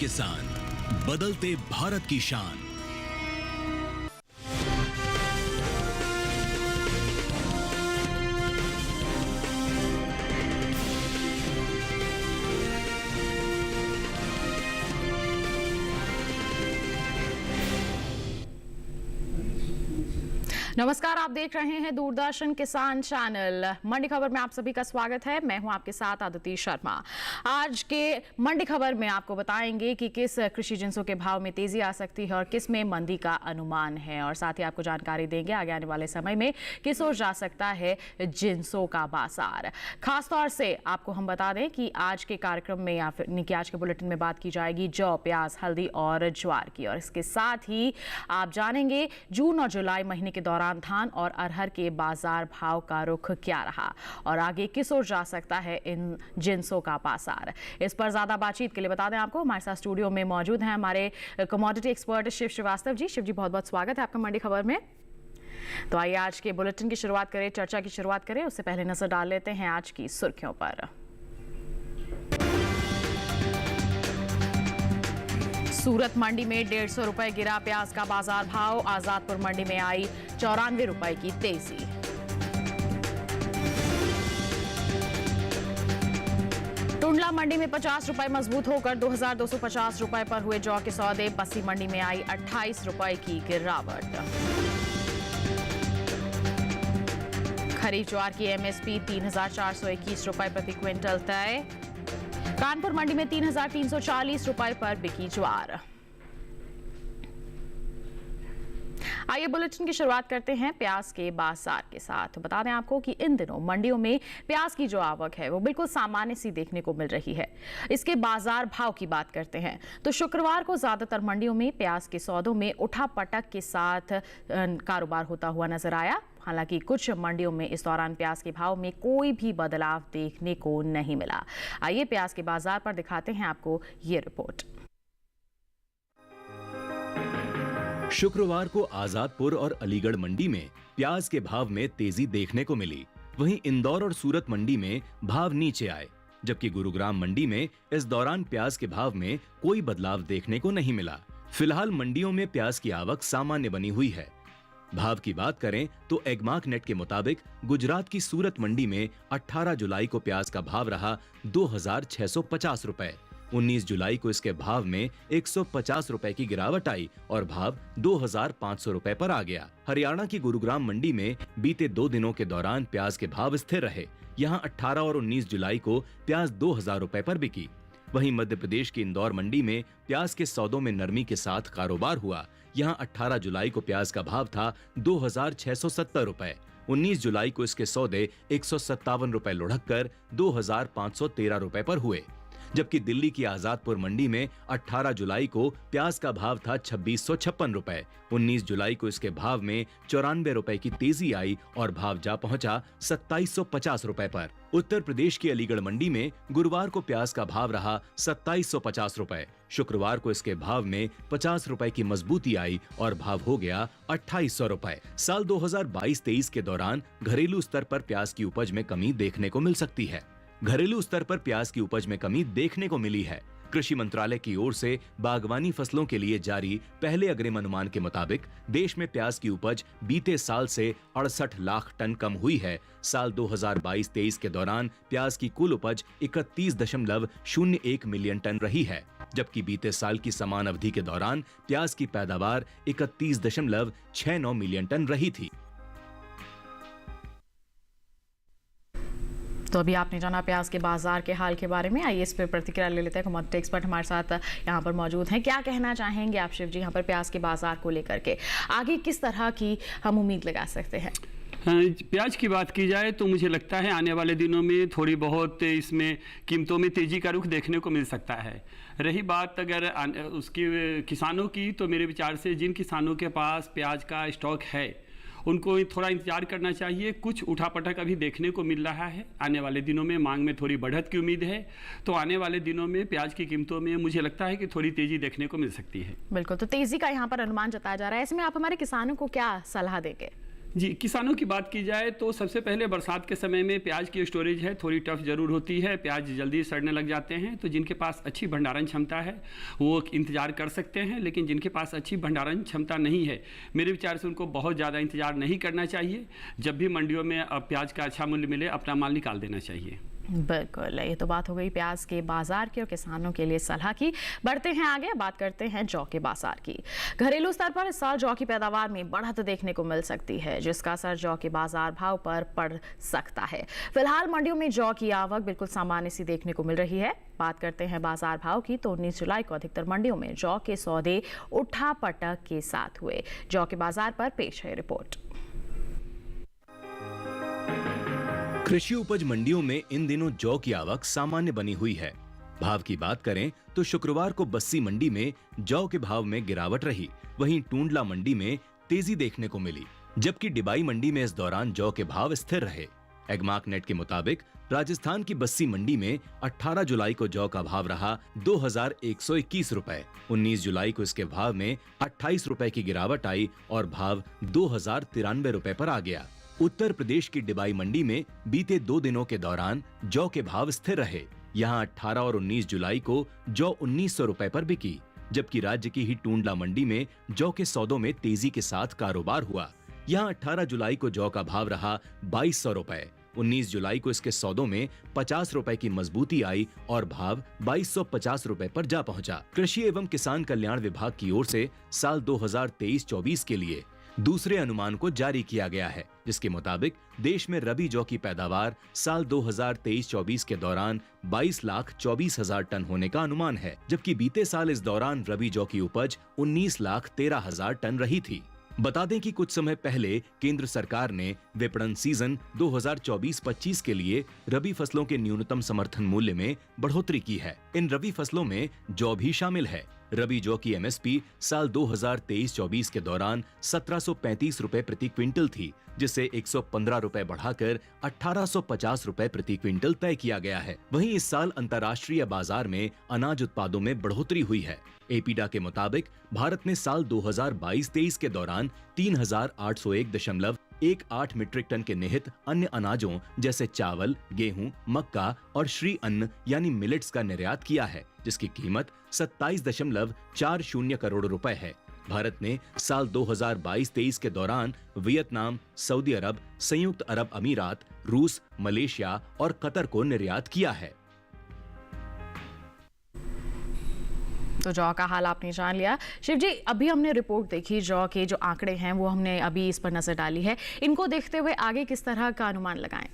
किसान, बदलते भारत की शान। नमस्कार, आप देख रहे हैं दूरदर्शन किसान चैनल। मंडी खबर में आप सभी का स्वागत है। मैं हूं आपके साथ आदिति शर्मा। आज के मंडी खबर में आपको बताएंगे कि किस कृषि जिंसों के भाव में तेजी आ सकती है और किस में मंदी का अनुमान है, और साथ ही आपको जानकारी देंगे आगे आने वाले समय में किस ओर जा सकता है जिंसों का बाजार। खासतौर से आपको हम बता दें कि आज के कार्यक्रम में या फिर आज के बुलेटिन में बात की जाएगी जौ, प्याज, हल्दी और ज्वार की, और इसके साथ ही आप जानेंगे जून और जुलाई महीने के दौरान धान और अरहर के बाजार भाव का रुख क्या रहा और आगे किस ओर जा सकता है इन जिंसों का बाजार। इस पर ज्यादा बातचीत के लिए बता दें आपको, हमारे साथ स्टूडियो में मौजूद हैं हमारे कमोडिटी एक्सपर्ट शिव श्रीवास्तव जी। शिव जी, बहुत बहुत स्वागत है आपका मंडी खबर में। तो आइए आज के बुलेटिन की शुरुआत करें, चर्चा की शुरुआत करें। उससे पहले नजर डाल लेते हैं आज की सुर्खियों पर। सूरत मंडी में 150 रुपए गिरा प्याज का बाजार भाव। आजादपुर मंडी में आई 94 रुपए की तेजी। टुंडला मंडी में 50 रुपए मजबूत होकर 2250 रुपए पर हुए जौ के सौदे। बस्सी मंडी में आई 28 रुपए की गिरावट। खरीफ ज्वार की एमएसपी 3421 रुपए प्रति क्विंटल तय। कानपुर मंडी में 3340 रुपए पर बिकी ज्वार। आइए बुलेटिन की शुरुआत करते हैं प्याज के बाजार के साथ। बता दें आपको कि इन दिनों मंडियों में प्याज की जो आवक है वो बिल्कुल सामान्य सी देखने को मिल रही है। इसके बाजार भाव की बात करते हैं तो शुक्रवार को ज्यादातर मंडियों में प्याज के सौदों में उठापटक के साथ कारोबार होता हुआ नजर आया। हालांकि कुछ मंडियों में इस दौरान प्याज के भाव में कोई भी बदलाव देखने को नहीं मिला। आइए प्याज के बाजार पर दिखाते हैं आपको ये रिपोर्ट। शुक्रवार को आजादपुर और अलीगढ़ मंडी में प्याज के भाव में तेजी देखने को मिली। वहीं इंदौर और सूरत मंडी में भाव नीचे आए, जबकि गुरुग्राम मंडी में इस दौरान प्याज के भाव में कोई बदलाव देखने को नहीं मिला। फिलहाल मंडियों में प्याज की आवक सामान्य बनी हुई है। भाव की बात करें तो एगमार्क नेट के मुताबिक गुजरात की सूरत मंडी में 18 जुलाई को प्याज का भाव रहा 2650 रुपए। 19 जुलाई को इसके भाव में 150 रुपए की गिरावट आई और भाव 2500 रुपए पर आ गया। हरियाणा की गुरुग्राम मंडी में बीते 2 दिनों के दौरान प्याज के भाव स्थिर रहे। यहां 18 और 19 जुलाई को प्याज 2000 रुपए पर बिकी। वहीं मध्य प्रदेश की इंदौर मंडी में प्याज के सौदों में नरमी के साथ कारोबार हुआ। यहां 18 जुलाई को प्याज का भाव था 2670 रुपए। 19 जुलाई को इसके सौदे 157 रुपए लुढ़क कर 2513 रुपए पर हुए। जबकि दिल्ली की आजादपुर मंडी में 18 जुलाई को प्याज का भाव था 2656 रुपए। 19 जुलाई को इसके भाव में 94 रुपए की तेजी आई और भाव जा पहुंचा 2750 रुपए पर। उत्तर प्रदेश की अलीगढ़ मंडी में गुरुवार को प्याज का भाव रहा 2750 रुपए। शुक्रवार को इसके भाव में 50 रुपए की मजबूती आई और भाव हो गया 2800 रुपए। साल 2022-23 के दौरान घरेलू स्तर पर प्याज की उपज में कमी देखने को मिल सकती है। घरेलू स्तर पर प्याज की उपज में कमी देखने को मिली है। कृषि मंत्रालय की ओर से बागवानी फसलों के लिए जारी पहले अग्रिम अनुमान के मुताबिक देश में प्याज की उपज बीते साल से 68 लाख टन कम हुई है। साल 2022-23 के दौरान प्याज की कुल उपज 31.01 मिलियन टन रही है, जबकि बीते साल की समान अवधि के दौरान प्याज की पैदावार 31.69 मिलियन टन रही थी। तो अभी आपने जाना प्याज के बाजार के हाल के बारे में। आइए इस पर प्रतिक्रिया ले लेते हैं। कमोडिटी एक्सपर्ट हमारे साथ यहाँ पर मौजूद हैं। क्या कहना चाहेंगे आप शिव जी यहाँ पर प्याज के बाजार को लेकर के? आगे किस तरह की हम उम्मीद लगा सकते हैं? प्याज की बात की जाए तो मुझे लगता है आने वाले दिनों में थोड़ी बहुत इसमें कीमतों में तेजी का रुख देखने को मिल सकता है। रही बात अगर उसकी किसानों की, तो मेरे विचार से जिन किसानों के पास प्याज का स्टॉक है उनको थोड़ा इंतजार करना चाहिए। कुछ उठापटक अभी देखने को मिल रहा है। आने वाले दिनों में मांग में थोड़ी बढ़त की उम्मीद है, तो आने वाले दिनों में प्याज की कीमतों में मुझे लगता है कि थोड़ी तेजी देखने को मिल सकती है। बिल्कुल, तो तेजी का यहाँ पर अनुमान जताया जा रहा है। ऐसे में आप हमारे किसानों को क्या सलाह देंगे? जी, किसानों की बात की जाए तो सबसे पहले बरसात के समय में प्याज की स्टोरेज है थोड़ी टफ जरूर होती है, प्याज जल्दी सड़ने लग जाते हैं। तो जिनके पास अच्छी भंडारण क्षमता है वो इंतज़ार कर सकते हैं, लेकिन जिनके पास अच्छी भंडारण क्षमता नहीं है, मेरे विचार से उनको बहुत ज़्यादा इंतज़ार नहीं करना चाहिए। जब भी मंडियों में प्याज का अच्छा मूल्य मिले अपना माल निकाल देना चाहिए। बिल्कुल, ये तो बात हो गई प्याज के बाजार की और किसानों के लिए सलाह की। बढ़ते हैं आगे, बात करते हैं जौ के बाजार की। घरेलू स्तर पर इस साल जौ की पैदावार में बढ़त देखने को मिल सकती है, जिसका असर जौ के बाजार भाव पर पड़ सकता है। फिलहाल मंडियों में जौ की आवक बिल्कुल सामान्य सी देखने को मिल रही है। बात करते हैं बाजार भाव की तो 19 जुलाई को अधिकतर मंडियों में जौ के सौदे उठापटक के साथ हुए। जौ के बाजार पर पेश है रिपोर्ट। कृषि उपज मंडियों में इन दिनों जौ की आवक सामान्य बनी हुई है। भाव की बात करें तो शुक्रवार को बस्सी मंडी में जौ के भाव में गिरावट रही, वहीं टूंडला मंडी में तेजी देखने को मिली, जबकि डिबाई मंडी में इस दौरान जौ के भाव स्थिर रहे। एगमार्क नेट के मुताबिक राजस्थान की बस्सी मंडी में 18 जुलाई को जौ का भाव रहा 2121 रुपए। 19 जुलाई को इसके भाव में 28 रुपए की गिरावट आई और भाव 2093 रुपए पर आ गया। उत्तर प्रदेश की डिबाई मंडी में बीते 2 दिनों के दौरान जौ के भाव स्थिर रहे। यहां 18 और 19 जुलाई को जौ 1900 रुपए पर बिकी, जबकि राज्य की ही टूंडला मंडी में जौ के सौदों में तेजी के साथ कारोबार हुआ। यहां 18 जुलाई को जौ का भाव रहा 2200 रुपए। 19 जुलाई को इसके सौदों में 50 रुपए की मजबूती आई और भाव 2250 रुपए पर जा पहुंचा। कृषि एवं किसान कल्याण विभाग की ओर से साल 2023-24 के लिए दूसरे अनुमान को जारी किया गया है, जिसके मुताबिक देश में रबी जौ की पैदावार साल 2023-24 के दौरान 22,24,000 टन होने का अनुमान है, जबकि बीते साल इस दौरान रबी जौ की उपज 19,13,000 टन रही थी। बता दें कि कुछ समय पहले केंद्र सरकार ने विपणन सीजन 2024-25 के लिए रबी फसलों के न्यूनतम समर्थन मूल्य में बढ़ोतरी की है। इन रबी फसलों में जौ भी शामिल है। रबी जौ की एमएसपी साल 2023-24 के दौरान 1735 रुपए प्रति क्विंटल थी, जिसे 115 रुपए बढ़ाकर 1850 रुपए प्रति क्विंटल तय किया गया है। वहीं इस साल अंतर्राष्ट्रीय बाजार में अनाज उत्पादों में बढ़ोतरी हुई है। एपीडा के मुताबिक भारत ने साल 2022-23 के दौरान 3801.18 मीट्रिक टन के निहित अन्य अनाजों जैसे चावल, गेहूं, मक्का और श्री अन्न यानी मिलेट्स का निर्यात किया है, जिसकी कीमत 27.40 करोड़ रुपए है। भारत ने साल 2022-23 के दौरान वियतनाम, सऊदी अरब, संयुक्त अरब अमीरात, रूस, मलेशिया और कतर को निर्यात किया है। तो जौ का हाल आपने जान लिया। शिव जी, अभी हमने रिपोर्ट देखी, जौ के जो आंकड़े हैं वो हमने अभी इस पर नजर डाली है। इनको देखते हुए आगे किस तरह का अनुमान लगाएं?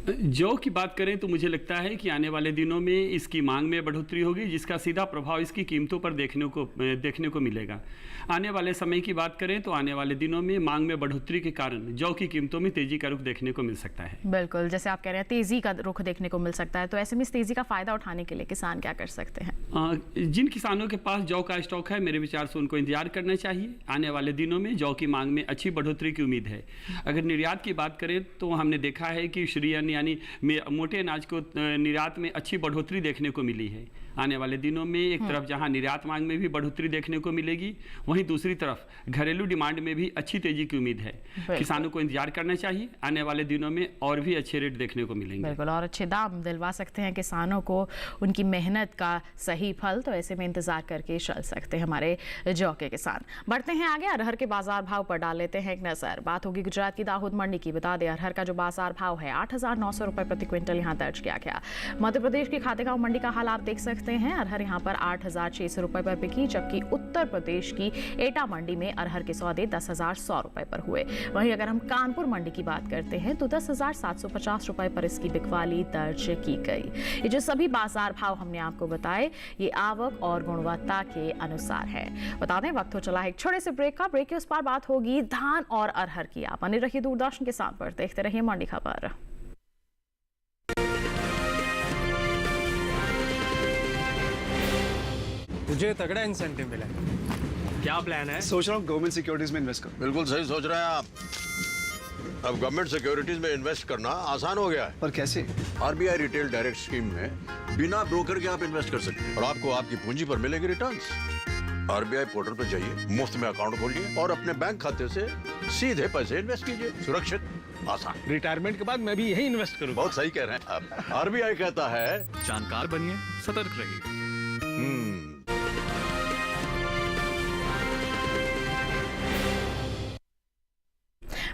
जौ की बात करें तो मुझे लगता है कि आने वाले दिनों में इसकी मांग में बढ़ोतरी होगी, जिसका सीधा प्रभाव इसकी कीमतों पर देखने को मिलेगा। आने वाले समय की बात करें तो आने वाले दिनों में मांग में बढ़ोतरी के कारण जौ की कीमतों में तेजी का रुख देखने को मिल सकता है। बिल्कुल, जैसे आप कह रहे हैं तेजी का रुख देखने को मिल सकता है, तो ऐसे में इस तेजी का फायदा उठाने के लिए किसान क्या कर सकते हैं? जिन किसानों के पास जौ का स्टॉक है, मेरे विचार से उनको इंतजार करना चाहिए। आने वाले दिनों में जौ की मांग में अच्छी बढ़ोतरी की उम्मीद है। अगर निर्यात की बात करें तो हमने देखा है कि श्री अन्न यानी मोटे अनाज को निर्यात में अच्छी बढ़ोतरी देखने को मिली है। आने वाले दिनों में एक तरफ जहां निर्यात मांग में भी बढ़ोतरी देखने को मिलेगी, वहीं दूसरी तरफ घरेलू डिमांड में भी अच्छी तेजी की उम्मीद है। किसानों को इंतजार करना चाहिए, आने वाले दिनों में और भी अच्छे रेट देखने को मिलेंगे। बिल्कुल, और अच्छे दाम दिलवा सकते हैं किसानों को उनकी मेहनत का सही फल, तो ऐसे में इंतजार करके चल सकते हैं हमारे जौ के किसान। बढ़ते हैं आगे, अरहर के बाजार भाव पर डाल लेते हैं एक नजर। बात होगी गुजरात की दाहोद मंडी की। बता दें अरहर का जो बाजार भाव है 8,900 रुपए प्रति क्विंटल यहाँ दर्ज किया गया। मध्य प्रदेश की खातेगांव मंडी का हाल आप देख सकते हैं। अरहर यहाँ पर 8,600 रुपए पर बिकी, जबकि उत्तर प्रदेश की एटा मंडी में अरहर के सौदे 10,100 रुपए पर हुए। वहीं अगर हम कानपुर मंडी की बात करते हैं तो 10,750 रुपए पर इसकी बिकवाली दर्ज की गई। ये जो सभी बाजार भाव हमने आपको बताए, ये आवक और गुणवत्ता के अनुसार है। बता दें वक्त हो चला है एक छोटे से ब्रेक का। ब्रेक के उस पार बात होगी धान और अरहर की। आप बने रहिए दूरदर्शन के साथ पर, देखते रहिए मंडी खबर। मुझे तगड़ा इंसेंटिव मिला है। क्या प्लान है? सोच रहा हूँ गवर्नमेंट सिक्योरिटीज में इन्वेस्ट करूँ। बिल्कुल सही सोच रहे हैं आप। अब गवर्नमेंट सिक्योरिटीज में इन्वेस्ट करना आसान हो गया है। पर कैसे? आरबीआई रिटेल डायरेक्ट स्कीम में बिना ब्रोकर के आप इन्वेस्ट कर सकते हैं और आपको आपकी पूंजी पर मिलेगी रिटर्न्स। आरबीआई पोर्टल पर जाइए, मुफ्त में अकाउंट खोलिए और अपने बैंक खाते से सीधे पैसे इन्वेस्ट कीजिए। सुरक्षित, आसान। रिटायरमेंट के बाद मैं भी यही इन्वेस्ट करूंगा। बहुत सही कह रहे हैं आप। आरबीआई कहता है जानकार बनिए, सतर्क रहिए।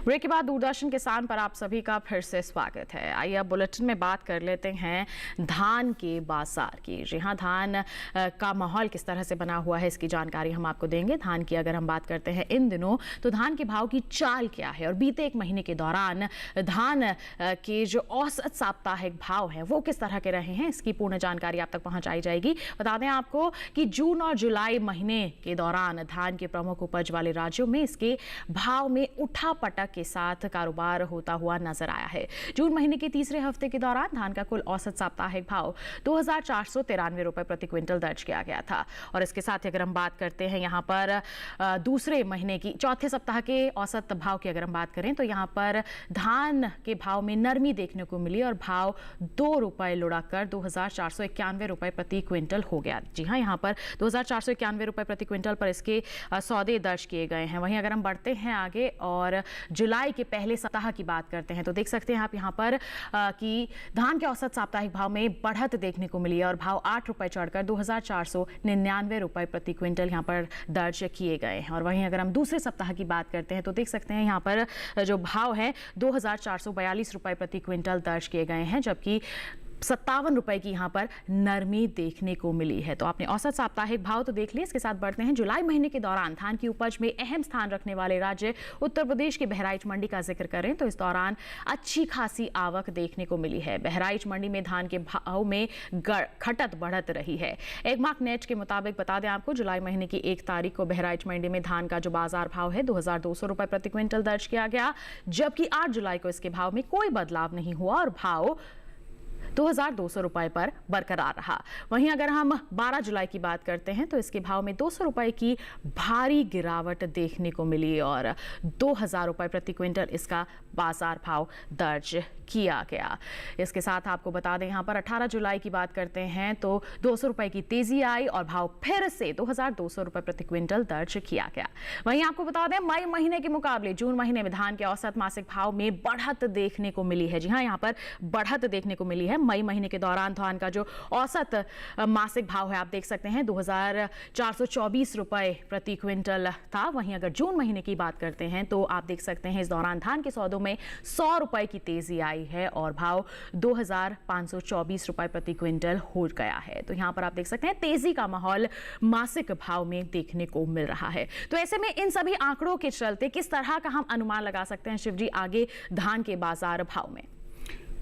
ब्रेक के बाद दूरदर्शन किसान पर आप सभी का फिर से स्वागत है। आइए अब बुलेटिन में बात कर लेते हैं धान के बाजार की। जी हाँ, धान का माहौल किस तरह से बना हुआ है इसकी जानकारी हम आपको देंगे। धान की अगर हम बात करते हैं इन दिनों, तो धान के भाव की चाल क्या है और बीते एक महीने के दौरान धान के जो औसत साप्ताहिक भाव हैं वो किस तरह के रहे हैं, इसकी पूर्ण जानकारी आप तक पहुंचाई जाएगी। बता दें आपको कि जून और जुलाई महीने के दौरान धान के प्रमुख उपज वाले राज्यों में इसके भाव में उठापटक के साथ कारोबार होता हुआ नजर आया है। जून महीने के तीसरे हफ्ते के दौरान धान का कुल औसत साप्ताहिक भाव 2493 रुपए प्रति क्विंटल दर्ज किया गया था। और इसके साथ अगर हम बात करते हैं यहाँ पर दूसरे महीने की चौथे सप्ताह के औसत भाव की अगर हम बात करें, तो यहाँ पर धान के भाव में नरमी देखने को मिली और भाव 2 रुपए लुढ़कर 2491 रुपए प्रति क्विंटल हो गया। जी हाँ, यहाँ पर 2491 रुपए प्रति क्विंटल पर इसके सौदे दर्ज किए गए हैं। वहीं अगर हम बढ़ते हैं आगे और जुलाई के पहले सप्ताह की बात करते हैं, तो देख सकते हैं आप यहाँ पर कि धान के औसत साप्ताहिक भाव में बढ़त देखने को मिली है और भाव 8 रुपए चढ़कर 2499 रुपए प्रति क्विंटल यहाँ पर दर्ज किए गए हैं। और वहीं अगर हम दूसरे सप्ताह की बात करते हैं, तो देख सकते हैं यहाँ पर जो भाव है 2442 रुपए प्रति क्विंटल दर्ज किए गए हैं, जबकि 57 रुपए की यहाँ पर नरमी देखने को मिली है। तो आपने औसत साप्ताहिक भाव तो देख लिए। इसके साथ बढ़ते हैं जुलाई महीने के दौरान धान की उपज में अहम स्थान रखने वाले राज्य उत्तर प्रदेश की बहराइच मंडी का जिक्र करें, तो इस दौरान अच्छी खासी आवक देखने को मिली है। बहराइच मंडी में धान के भाव में खटत बढ़त रही है। एक मार्क नेट के मुताबिक बता दें आपको, जुलाई महीने की 1 तारीख को बहराइच मंडी में धान का जो बाजार भाव है 2200 रुपए प्रति क्विंटल दर्ज किया गया, जबकि 8 जुलाई को इसके भाव में कोई बदलाव नहीं हुआ और भाव 2200 रुपए पर बरकरार रहा। वहीं अगर हम 12 जुलाई की बात करते हैं, तो इसके भाव में 200 रुपए की भारी गिरावट देखने को मिली और 2000 रुपए प्रति क्विंटल इसका बाजार भाव दर्ज किया गया। इसके साथ आपको बता दें यहाँ पर 18 जुलाई की बात करते हैं, तो 200 रुपए की तेजी आई और भाव फिर से 2200 रुपए प्रति क्विंटल दर्ज किया गया। वहीं आपको बता दें मई महीने के मुकाबले जून महीने में धान के औसत मासिक भाव में बढ़त देखने को मिली है। जी हाँ, यहाँ पर बढ़त देखने को मिली है। मई महीने के दौरान धान का जो औसत मासिक भाव है आप देख सकते हैं 2424 रुपए प्रति क्विंटल था। वहीं अगर जून महीने की बात करते हैं, तो आप देख सकते हैं इस दौरान धान के सौदों में 100 रुपए की तेजी आई है और भाव 2524 रुपए प्रति क्विंटल हो गया है। तो यहाँ पर आप देख सकते हैं तेजी का माहौल मासिक भाव में देखने को मिल रहा है। तो ऐसे में इन सभी आंकड़ों के चलते किस तरह का हम अनुमान लगा सकते हैं शिव जी आगे धान के बाजार भाव में?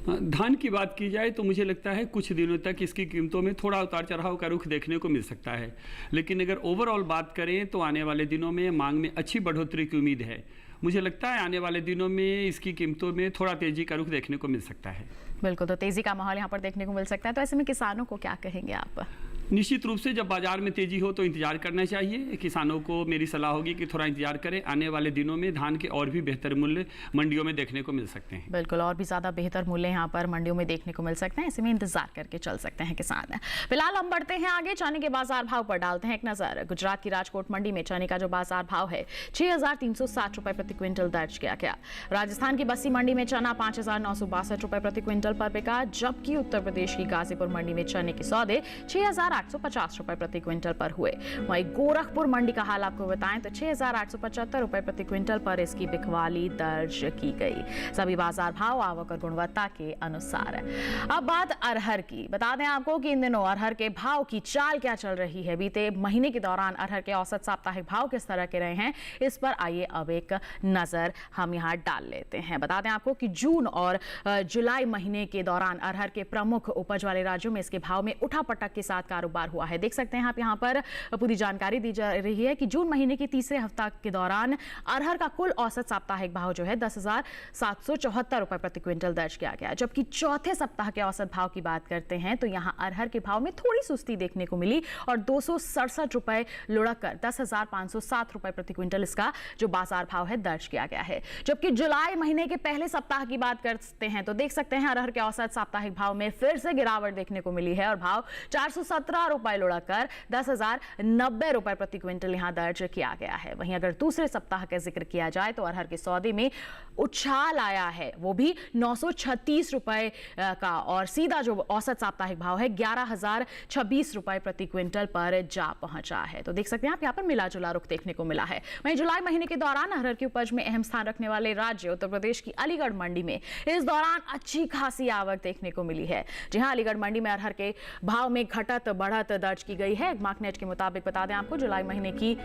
धान की बात की जाए तो मुझे लगता है कुछ दिनों तक इसकी कीमतों में थोड़ा उतार चढ़ाव का रुख देखने को मिल सकता है, लेकिन अगर ओवरऑल बात करें तो आने वाले दिनों में मांग में अच्छी बढ़ोतरी की उम्मीद है। मुझे लगता है आने वाले दिनों में इसकी कीमतों में थोड़ा तेजी का रुख देखने को मिल सकता है। बिल्कुल, तो तेजी का माहौल यहाँ पर देखने को मिल सकता है। तो ऐसे में किसानों को क्या कहेंगे आप? निश्चित रूप से जब बाजार में तेजी हो तो इंतजार करना चाहिए। किसानों को मेरी सलाह होगी कि थोड़ा इंतजार करें। आने वाले दिनों में धान के और भी बेहतर मूल्य मंडियों में देखने को मिल सकते हैं। बिल्कुल, और भी ज्यादा बेहतर मूल्य यहाँ पर मंडियों में देखने को मिल सकते हैं। ऐसे में इंतजार करके चल सकते हैं किसान। फिलहाल हम बढ़ते हैं आगे, चने के बाजार भाव पर डालते हैं एक नजर। गुजरात की राजकोट मंडी में चने का जो बाजार भाव है 6360 रुपए प्रति क्विंटल दर्ज किया गया। राजस्थान की बस्सी मंडी में चना 5962 रुपए प्रति क्विंटल पर बिका, जबकि उत्तर प्रदेश की गाजीपुर मंडी में चने के सौदे 6850 रुपए प्रति क्विंटल पर हुए। वहीं गोरखपुर मंडी का हाल आपको बताएं तो 6875 रुपए प्रति क्विंटल पर इसकी बिकवाली दर्ज की गई। सभी बाजार भाव आवक और गुणवत्ता के अनुसार है। अब बात अरहर की। बता दें आपको कि इन दिनों अरहर के भाव की चाल क्या चल रही है। बीते महीने के दौरान अरहर के औसत साप्ताहिक भाव किस तरह के रहे हैं, इस पर आइए अब एक नजर हम यहाँ डाल लेते हैं। बता दें आपको कि जून और जुलाई महीने के दौरान अरहर के प्रमुख उपज वाले राज्यों में इसके भाव में उठापटक के साथ कारोबार हुआ है। देख सकते हैं आप यहाँ पर पूरी जानकारी दी जा रही है कि जून महीने के तीसरे हफ्ता के दौरान अरहर का कुल औसत साप्ताहिक भाव जो है 10,774 रुपए प्रति क्विंटल दर्ज किया गया। जबकि चौथे सप्ताह के औसत भाव की बात करते हैं तो यहाँ अरहर के भाव में थोड़ी सुस्ती देखने को मिली और 267 रुपए लुढ़कर 10,507 रुपए प्रति क्विंटल इसका जो बाजार भाव है दर्ज किया गया है। जबकि जुलाई महीने के पहले सप्ताह की बात करते हैं तो देख सकते हैं अरहर के औसत साप्ताहिक भाव में फिर से गिरावट देखने को मिली है और भाव 417 रुपए लुढ़कर 10,090 रुपए प्रति क्विंटल यहां दर्ज किया गया है। वहीं अगर दूसरे सप्ताह का जिक्र किया जाए तो अरहर के सौदे में उछाल आया है, वो भी 936 रुपए का, और सीधा जो औसत साप्ताहिक भाव है 11,026 रुपए प्रति क्विंटल पर जा पहुंचा है। तो देख सकते हैं आप यहाँ पर मिला जुला रुख देखने को मिला है। वहीं जुलाई महीने के दौरान अरहर की उपज में अहम स्थान रखने वाले राज्य उत्तर प्रदेश की अलीगढ़ मंडी में इस दौरान अच्छी खासी आवक देखने को मिली है। जी हां, अलीगढ़ मंडी में अरहर के भाव में घटत बढ़त दर्ज की गई है। मार्कनेट के मुताबिक बता दें आपको, जुलाई महीने की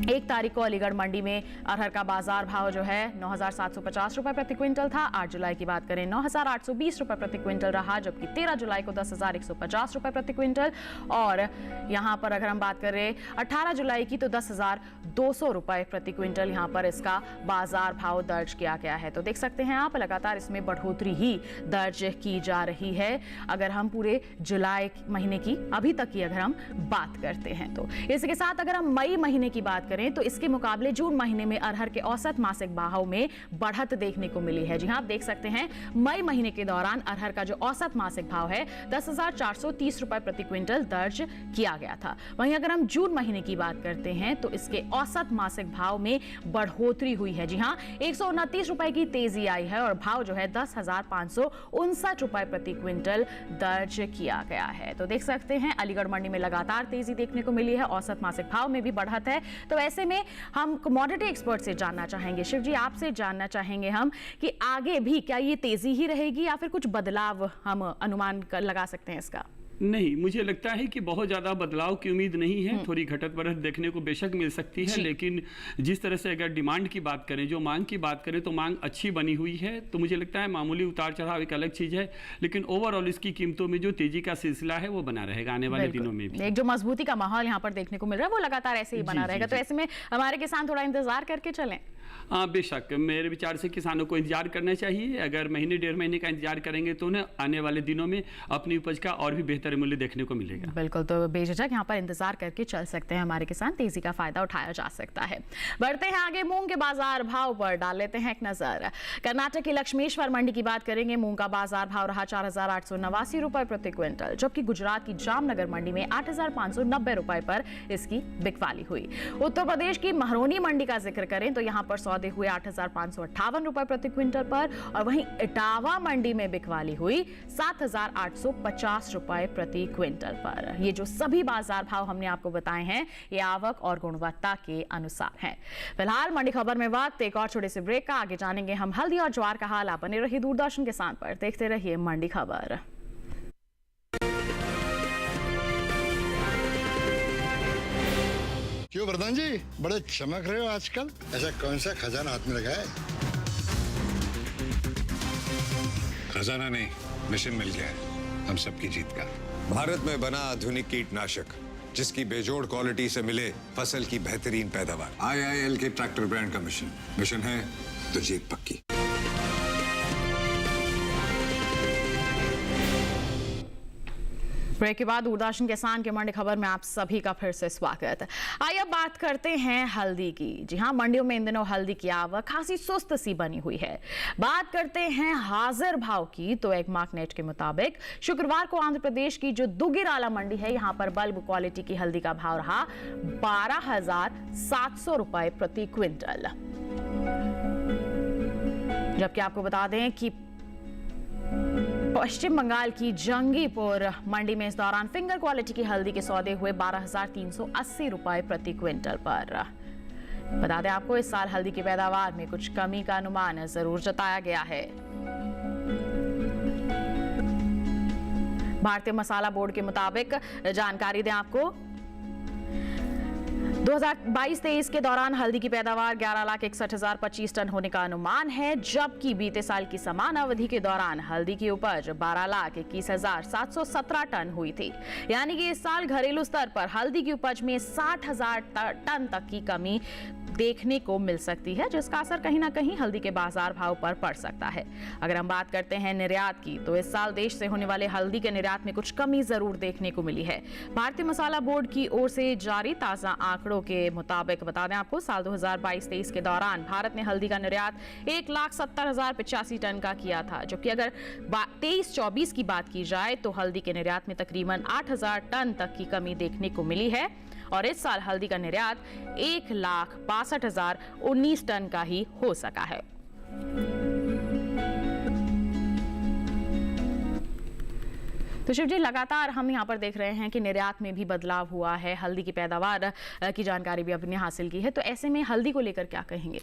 1 तारीख को अलीगढ़ मंडी में अरहर का बाजार भाव जो है 9,750 रुपए प्रति क्विंटल था। 8 जुलाई की बात करें 9,820 रुपए प्रति क्विंटल रहा, जबकि 13 जुलाई को 10,150 रुपए प्रति क्विंटल, और यहां पर अगर हम बात करें 18 जुलाई की तो 10,200 रुपए प्रति क्विंटल यहां पर इसका बाजार भाव दर्ज किया गया है। तो देख सकते हैं आप, लगातार इसमें बढ़ोतरी ही दर्ज की जा रही है। अगर हम पूरे जुलाई महीने की अभी तक की अगर हम बात करते हैं तो इसके साथ अगर हम मई महीने की बात करें तो इसके मुकाबले जून महीने में अरहर के औसत मासिक भाव में बढ़त देखने को मिली है। जी हां, आप देख सकते हैं मई महीने के दौरान अरहर का जो औसत मासिक भाव है 10,430 रुपए प्रति क्विंटल दर्ज किया गया था। वहीं अगर हम जून महीने की बात करते हैं तो इसके औसत मासिक भाव में बढ़ोतरी हुई है। जी हां, 129 रुपए की तेजी आई है और भाव जो है 10,559 रुपए प्रति क्विंटल दर्ज किया गया है। तो देख सकते हैं अलीगढ़ मंडी में लगातार तेजी देखने को मिली है, औसत मासिक भाव में भी बढ़त है। तो ऐसे में हम कमोडिटी एक्सपर्ट से जानना चाहेंगे, शिव जी आपसे जानना चाहेंगे हम कि आगे भी क्या ये तेजी ही रहेगी या फिर कुछ बदलाव हम अनुमान लगा सकते हैं इसका? नहीं, मुझे लगता है कि बहुत ज़्यादा बदलाव की उम्मीद नहीं है। थोड़ी घटत बढ़त देखने को बेशक मिल सकती है, लेकिन जिस तरह से अगर डिमांड की बात करें, जो मांग की बात करें, तो मांग अच्छी बनी हुई है। तो मुझे लगता है मामूली उतार चढ़ाव एक अलग चीज़ है, लेकिन ओवरऑल इसकी कीमतों में जो तेजी का सिलसिला है वो बना रहेगा आने वाले दिनों में भी। एक जो मजबूती का माहौल यहाँ पर देखने को मिल रहा है वो लगातार ऐसे ही बना रहेगा। तो ऐसे में हमारे किसान थोड़ा इंतजार करके चलें। हाँ, बेशक मेरे विचार से किसानों को इंतजार करना चाहिए। अगर महीने 1.5 महीने का इंतजार करेंगे तो उन्हें आने वाले दिनों में अपनी उपज का और भी बेहतर मूल्य देखने को मिलेगा। बिल्कुल, तो बेझिझक यहाँ पर इंतजार करके चल सकते हैं हमारे किसान, तेजी का फायदा उठाया जा सकता है। बढ़ते हैं आगे, मूंग के बाजार भाव पर डाल लेते हैं एक नजर। कर्नाटक की लक्ष्मेश्वर मंडी की बात करेंगे, मूंग का बाजार भाव रहा 4,889 रुपए प्रति क्विंटल, जबकि गुजरात की जामनगर मंडी में 8,590 रुपए पर इसकी बिकवाली हुई। उत्तर प्रदेश की महरौनी मंडी का जिक्र करें तो यहाँ पर सौदे हुए 8,558 रुपए प्रति क्विंटल पर, और वहीं इटावा मंडी में बिकवाली हुई 7,850 रुपए प्रति क्विंटल पर। ये जो सभी बाजार भाव हमने आपको बताए हैं ये आवक और गुणवत्ता के अनुसार हैं। फिलहाल मंडी खबर में वक्त एक और छोटे से ब्रेक का, आगे जानेंगे हम हल्दी और ज्वार का हाल। आप बने रहिए दूरदर्शन किसान पर, देखते रहिए मंडी खबर। क्यों वरदान जी, बड़े चमक रहे हो आजकल? ऐसा कौन सा खजाना हाथ में लगा है? खजाना नहीं, मिशन मिल गया है हम सबकी जीत का। भारत में बना आधुनिक कीटनाशक जिसकी बेजोड़ क्वालिटी से मिले फसल की बेहतरीन पैदावार। IIL के ट्रैक्टर ब्रांड का मिशन है तो जीत पक्की। ब्रेक के बाद दूरदर्शन किसान के मंडी खबर में आप सभी का फिर से स्वागत। आइए अब बात करते हैं हल्दी की। जी हां, मंडियों में इन दिनों हल्दी की आवक खासी सुस्त सी बनी हुई है। बात करते हैं हाजिर भाव की तो एक मार्कनेट के मुताबिक शुक्रवार को आंध्र प्रदेश की जो दुग्गिराला मंडी है, यहां पर बल्ब क्वालिटी की हल्दी का भाव रहा 12,700 रुपए प्रति क्विंटल, जबकि आपको बता दें कि पश्चिम बंगाल की जंगीपुर मंडी में इस दौरान फिंगर क्वालिटी की हल्दी के सौदे हुए 12,380 रुपए प्रति क्विंटल पर। बता दें आपको इस साल हल्दी की पैदावार में कुछ कमी का अनुमान जरूर जताया गया है। भारतीय मसाला बोर्ड के मुताबिक जानकारी दें आपको, 2022-23 के दौरान हल्दी की पैदावार 11,61,025 टन होने का अनुमान है, जबकि बीते साल की समान अवधि के दौरान हल्दी की उपज 12,21,717 टन हुई थी। यानी कि इस साल घरेलू स्तर पर हल्दी की उपज में 60,000 टन तक की कमी देखने को मिल सकती है, जिसका असर कहीं ना कहीं हल्दी के बाजार भाव पर पड़ सकता है। अगर हम बात करते हैं निर्यात की तो इस साल देश से होने वाले हल्दी के निर्यात में कुछ कमी जरूर देखने को मिली है। भारतीय मसाला बोर्ड की ओर से जारी ताजा आंकड़ों आंकड़ों के मुताबिक बता दें आपको, साल 2022-23 के दौरान भारत ने हल्दी का निर्यात 1,70,085 टन का किया था, जबकि अगर 23-24 की बात की जाए तो हल्दी के निर्यात में तकरीबन 8,000 टन तक की कमी देखने को मिली है और इस साल हल्दी का निर्यात 1,62,019 टन का ही हो सका है। तो शिव जी, लगातार हम यहाँ पर देख रहे हैं कि निर्यात में भी बदलाव हुआ है, हल्दी की पैदावार की जानकारी भी आपने हासिल की है, तो ऐसे में हल्दी को लेकर क्या कहेंगे?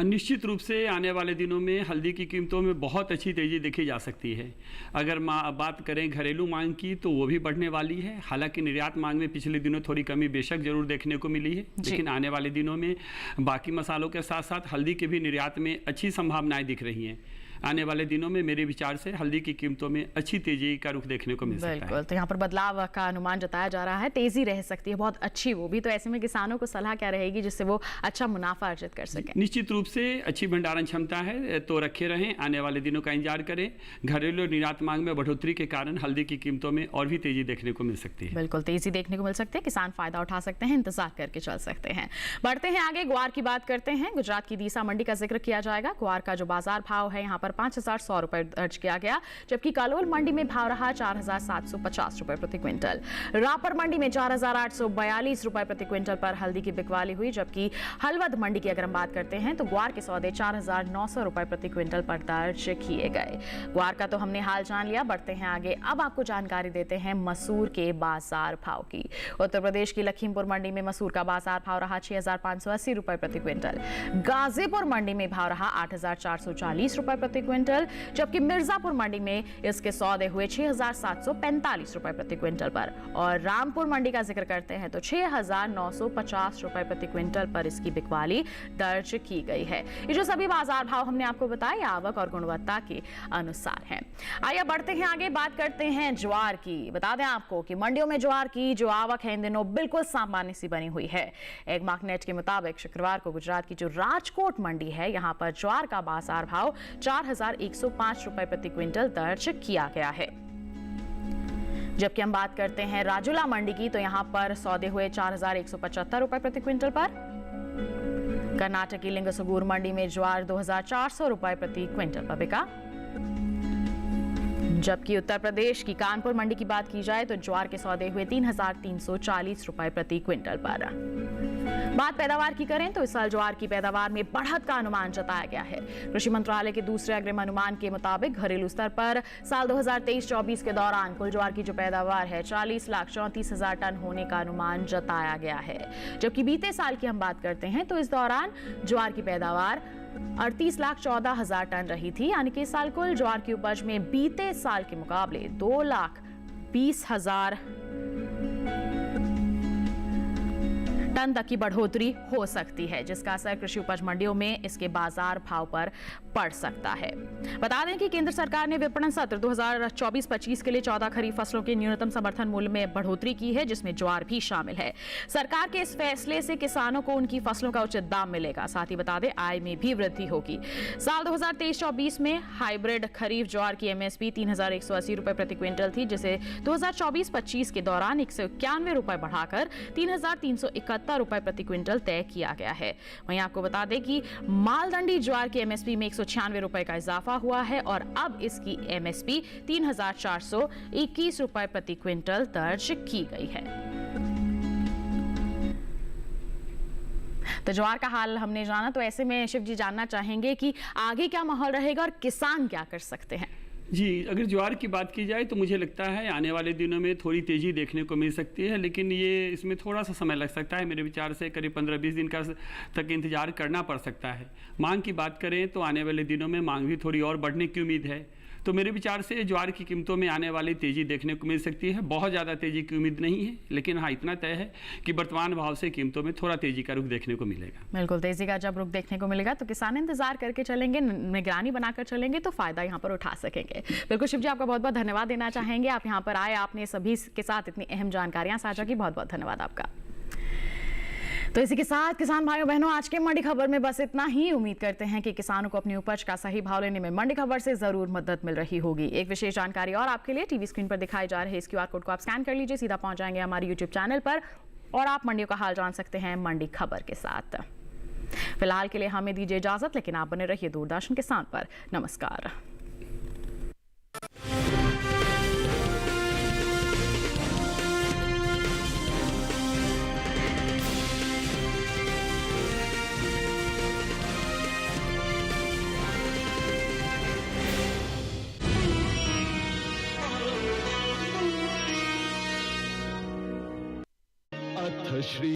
निश्चित रूप से आने वाले दिनों में हल्दी की कीमतों में बहुत अच्छी तेज़ी देखी जा सकती है। अगर बात करें घरेलू मांग की तो वो भी बढ़ने वाली है। हालांकि निर्यात मांग में पिछले दिनों थोड़ी कमी बेशक जरूर देखने को मिली है, लेकिन आने वाले दिनों में बाकी मसालों के साथ साथ हल्दी के भी निर्यात में अच्छी संभावनाएं दिख रही हैं। आने वाले दिनों में मेरे विचार से हल्दी की कीमतों में अच्छी तेजी का रुख देखने को मिल सकता है। बिल्कुल, तो यहाँ पर बदलाव का अनुमान जताया जा रहा है, तेजी रह सकती है, बहुत अच्छी वो भी। तो ऐसे में किसानों को सलाह क्या रहेगी जिससे वो अच्छा मुनाफा अर्जित कर सकें? निश्चित रूप से अच्छी भंडारण क्षमता है तो रखे रहें, आने वाले दिनों का इंतजार करें। घरेलू निर्यात मांग में बढ़ोतरी के कारण हल्दी की कीमतों में और भी तेजी देखने को मिल सकती है। बिल्कुल, तेजी देखने को मिल सकती है, किसान फायदा उठा सकते हैं, इंतजार करके चल सकते हैं। बढ़ते हैं आगे, ग्वार की बात करते हैं। गुजरात की दीसा मंडी का जिक्र किया जाएगा। ग्वार का जो बाजार भाव है यहाँ पर 5,100 रुपए दर्ज किया गया, जबकि कालोल मंडी में भाव रहा 4,750 रुपए प्रति क्विंटल। रापर मंडी में 4,842 रुपए प्रति क्विंटल पर हल्दी की बिकवाली हुई, जबकि हलवद मंडी की अगर हम बात करते हैं तो ग्वार के सौदे 4,900 रुपए प्रति क्विंटल पर दर्ज किए गए। ग्वार का तो हमने हाल जान लिया, बढ़ते हैं आगे। अब आपको जानकारी देते हैं मसूर के बाजार भाव की। उत्तर प्रदेश की लखीमपुर मंडी में मसूर का बाजार भाव रहा 6,580 रुपए प्रति क्विंटल। गाजीपुर मंडी में भाव रहा 8,440 रुपए प्रति क्विंटल, जबकि मिर्जापुर मंडी में इसके सौदे हुए 6,745 रुपए प्रति क्विंटल पर। और रामपुर मंडी का जिक्र करते हैं तो 6,950 रुपए प्रति क्विंटल पर इसकी बिकवाली दर्ज की गई है। ये जो सभी बाजार भाव हमने आपको बताए आवक और गुणवत्ता के अनुसार हैं। आइए बढ़ते हैं आगे, बात करते हैं ज्वार की। बता दें आपको कि मंडियों में ज्वार की जो आवक है इन दिनों बिल्कुल सामान्य सी बनी हुई है। एक मार्कनेट के मुताबिक शुक्रवार को गुजरात की जो राजकोट मंडी है यहाँ पर ज्वार का बाजार भाव 4,105 रुपए प्रति क्विंटल दर्ज किया गया है। जबकि हम बात करते हैं राजुला मंडी की तो यहाँ पर सौदे हुए 4,175 रुपए प्रति क्विंटल पर। कर्नाटक की लिंगसुगूर मंडी में ज्वार 2,400 रुपए प्रति क्विंटल पर बिका। जबकि उत्तर प्रदेश की कानपुर मंडी की बात की जाए तो ज्वार के सौदे हुए 3,340 रुपए प्रति क्विंटल पर। बात पैदावार की करें तो इस साल ज्वार की पैदावार में बढ़त का अनुमान जताया गया है। कृषि मंत्रालय के दूसरे अग्रिम अनुमान के मुताबिक घरेलू स्तर पर साल 2023-24 के दौरान कुल ज्वार की जो पैदावार है 40,34,000 टन होने का अनुमान जताया गया है। जबकि बीते साल की हम बात करते हैं तो इस दौरान ज्वार की पैदावार 38,14,000 टन रही थी, यानी कि इस साल कुल ज्वार की उपज में बीते साल के मुकाबले 2,20,000 टन तक की बढ़ोतरी हो सकती है, जिसका असर कृषि उपज मंडियों में इसके बाजार भाव पर पड़ सकता है। बता दें कि केंद्र सरकार ने विपणन सत्र 2024-25 के लिए 14 खरीफ फसलों के न्यूनतम समर्थन मूल्य में बढ़ोतरी की है, जिसमें ज्वार भी शामिल है। सरकार के इस फैसले से किसानों को उनकी फसलों का उचित दाम मिलेगा, साथ ही बता दें आय में भी वृद्धि होगी। साल 2023-24 में हाइब्रिड खरीफ ज्वार की एमएसपी 3,180 रुपए प्रति क्विंटल थी, जिसे 2024-25 के दौरान 191 रुपए बढ़ाकर 3,371 रुपए प्रति क्विंटल तय किया गया है। वहीं आपको बता दें कि मालदंडी ज्वार की एमएसपी में 196 रुपए का इजाफा हुआ है और अब इसकी एमएसपी 3,421 रुपए प्रति क्विंटल दर्ज की गई है। तो ज्वार का हाल हमने जाना, तो ऐसे में शिव जी जानना चाहेंगे कि आगे क्या माहौल रहेगा और किसान क्या कर सकते हैं? जी, अगर ज्वार की बात की जाए तो मुझे लगता है आने वाले दिनों में थोड़ी तेज़ी देखने को मिल सकती है, लेकिन ये इसमें थोड़ा सा समय लग सकता है। मेरे विचार से करीब 15-20 दिन का तक इंतजार करना पड़ सकता है। मांग की बात करें तो आने वाले दिनों में मांग भी थोड़ी और बढ़ने की उम्मीद है। तो मेरे विचार से ज्वार की कीमतों में आने वाली तेज़ी देखने को मिल सकती है। बहुत ज़्यादा तेज़ी की उम्मीद नहीं है, लेकिन हाँ इतना तय है कि वर्तमान भाव से कीमतों में थोड़ा तेज़ी का रुख देखने को मिलेगा। बिल्कुल, तेज़ी का जब रुख देखने को मिलेगा तो किसान इंतजार करके चलेंगे, निगरानी बनाकर चलेंगे तो फ़ायदा यहाँ पर उठा सकेंगे। बिल्कुल शिव जी, आपका बहुत बहुत धन्यवाद देना चाहेंगे। आप यहाँ पर आए, आपने सभी के साथ इतनी अहम जानकारियाँ साझा की, बहुत बहुत धन्यवाद आपका। तो इसी के साथ किसान भाइयों बहनों, आज के मंडी खबर में बस इतना ही। उम्मीद करते हैं कि किसानों को अपनी उपज का सही भाव लेने में मंडी खबर से जरूर मदद मिल रही होगी। एक विशेष जानकारी और आपके लिए, टीवी स्क्रीन पर दिखाई जा रहे इस क्यूआर कोड को आप स्कैन कर लीजिए, सीधा पहुंच जाएंगे हमारे यूट्यूब चैनल पर। और आप मंडियों का हाल जान सकते हैं मंडी खबर के साथ। फिलहाल के लिए हमें दीजिए इजाजत, लेकिन आप बने रहिए दूरदर्शन किसान पर। नमस्कार। श्री